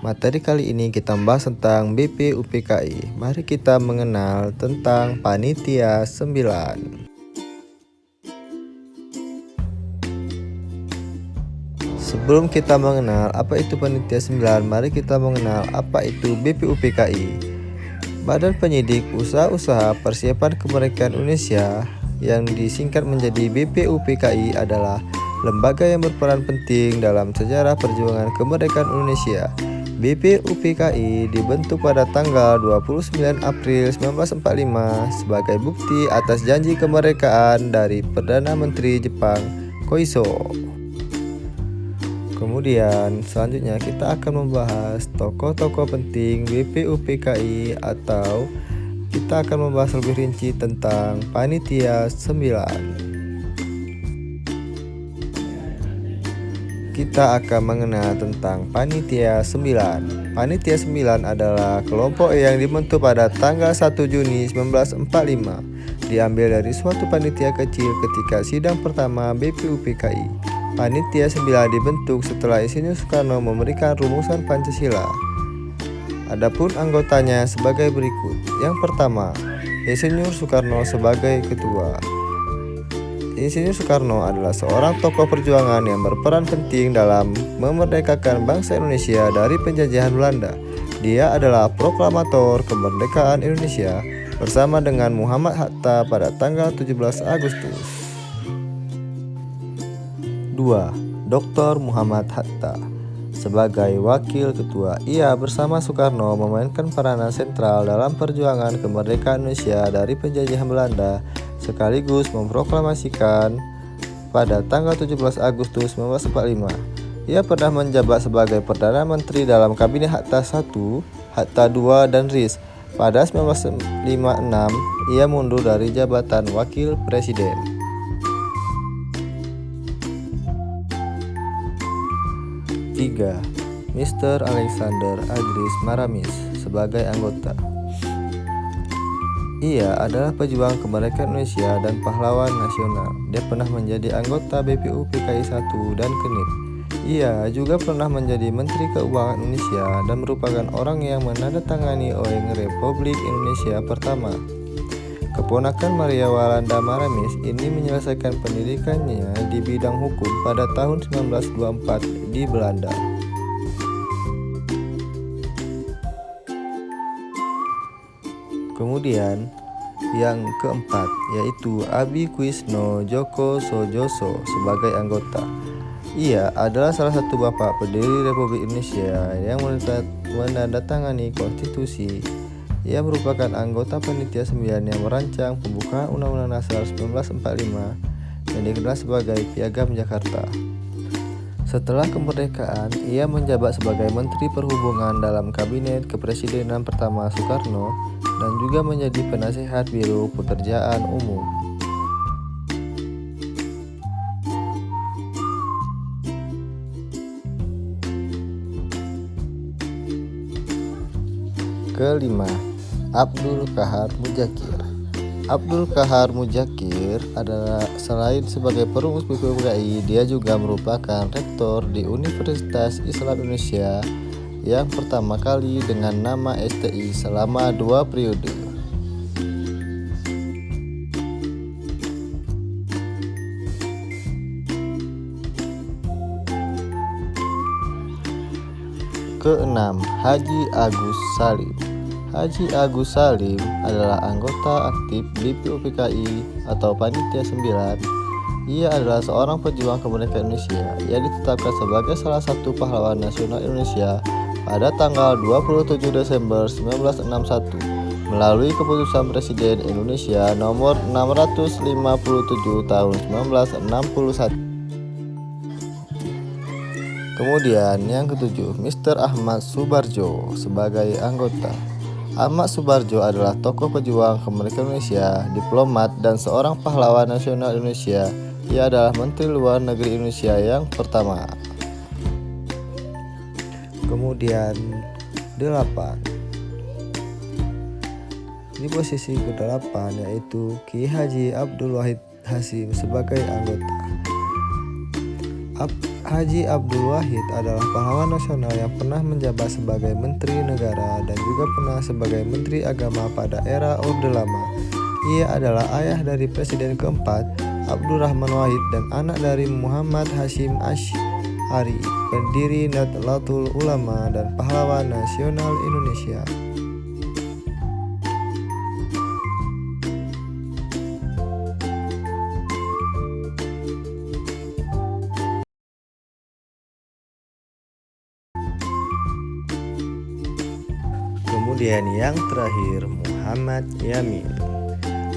Materi kali ini kita membahas tentang BPUPKI. Mari kita mengenal tentang Panitia 9. Sebelum kita mengenal apa itu Panitia 9, mari kita mengenal apa itu BPUPKI. Badan Penyidik Usaha-Usaha Persiapan Kemerdekaan Indonesia yang disingkat menjadi BPUPKI adalah lembaga yang berperan penting dalam sejarah perjuangan kemerdekaan Indonesia. BPUPKI dibentuk pada tanggal 29 April 1945 sebagai bukti atas janji kemerdekaan dari Perdana Menteri Jepang Koiso. Kemudian selanjutnya kita akan membahas tokoh-tokoh penting BPUPKI atau kita akan membahas lebih rinci tentang Panitia 9. Kita akan mengenal tentang Panitia 9. Panitia 9 adalah kelompok yang dibentuk pada tanggal 1 Juni 1945. Diambil dari suatu panitia kecil ketika sidang pertama BPUPKI. Panitia 9 dibentuk setelah Insinyur Soekarno memberikan rumusan Pancasila. Adapun anggotanya sebagai berikut. Yang pertama, Insinyur Soekarno sebagai ketua. Insinyur Soekarno adalah seorang tokoh perjuangan yang berperan penting dalam memerdekakan bangsa Indonesia dari penjajahan Belanda. Dia adalah proklamator kemerdekaan Indonesia bersama dengan Muhammad Hatta pada tanggal 17 Agustus. 2. Dr. Muhammad Hatta sebagai wakil ketua. Ia bersama Soekarno memainkan peranan sentral dalam perjuangan kemerdekaan Indonesia dari penjajahan Belanda, sekaligus memproklamasikan pada tanggal 17 Agustus 1945. Ia pernah menjabat sebagai Perdana Menteri dalam Kabinet Hatta I, Hatta II, dan RIS. Pada 1956, ia mundur dari jabatan Wakil Presiden. 3. Mr. Alexander Agris Maramis sebagai anggota. Ia adalah pejuang kemerdekaan Indonesia dan pahlawan nasional. Dia pernah menjadi anggota BPUPKI 1 dan KNIP. Ia juga pernah menjadi Menteri Keuangan Indonesia dan merupakan orang yang menandatangani OEng Republik Indonesia pertama. Keponakan Maria Walanda Maramis ini menyelesaikan pendidikannya di bidang hukum pada tahun 1924 di Belanda. Kemudian yang keempat yaitu Abi Kuisno Djoko Sojoso sebagai anggota. Ia adalah salah satu bapak pendiri Republik Indonesia yang menandatangani konstitusi. Ia merupakan anggota Panitia 9 yang merancang pembukaan Undang-Undang Dasar 1945 yang dikenal sebagai Piagam Jakarta. Setelah kemerdekaan, ia menjabat sebagai Menteri Perhubungan dalam Kabinet Kepresidenan pertama Soekarno dan juga menjadi penasihat Biro Pekerjaan Umum. Kelima, Abdul Kahar Muzakir. Abdul Kahar Muzakir adalah selain sebagai perumus BPUPKI, dia juga merupakan rektor di Universitas Islam Indonesia yang pertama kali dengan nama STI selama 2 periode. Keenam, Haji Agus Salim. Haji Agus Salim adalah anggota aktif BPUPKI atau Panitia 9. Ia adalah seorang pejuang kemerdekaan Indonesia yang ditetapkan sebagai salah satu pahlawan nasional Indonesia pada tanggal 27 Desember 1961 melalui keputusan Presiden Indonesia nomor 657 tahun 1961. Kemudian yang ketujuh, Mr. Ahmad Subarjo sebagai anggota. Ahmad Subarjo adalah tokoh pejuang kemerdekaan Indonesia, diplomat, dan seorang pahlawan nasional Indonesia. Ia adalah Menteri Luar Negeri Indonesia yang pertama. Kemudian 8. Di posisi ke-8 yaitu Ki Haji Abdul Wahid Hasyim sebagai anggota. Haji Abdul Wahid adalah pahlawan nasional yang pernah menjabat sebagai Menteri Negara dan juga pernah sebagai Menteri Agama pada era Orde Lama. Ia adalah ayah dari Presiden keempat Abdurrahman Wahid dan anak dari Muhammad Hashim Asy'ari, pendiri Nahdlatul Ulama dan pahlawan nasional Indonesia. Kemudian yang terakhir, Muhammad Yamin.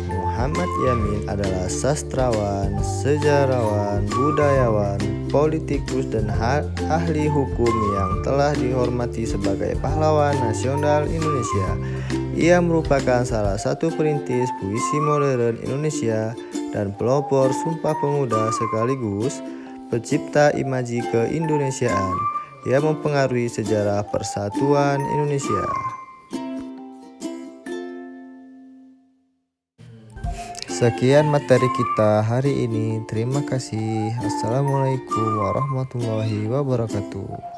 Muhammad Yamin adalah sastrawan, sejarawan, budayawan, politikus, dan ahli hukum yang telah dihormati sebagai pahlawan nasional Indonesia. Ia merupakan salah satu perintis puisi modern Indonesia dan pelopor Sumpah Pemuda sekaligus pencipta imaji keindonesiaan yang mempengaruhi sejarah persatuan Indonesia. Sekian materi kita hari ini. Terima kasih. Assalamualaikum warahmatullahi wabarakatuh.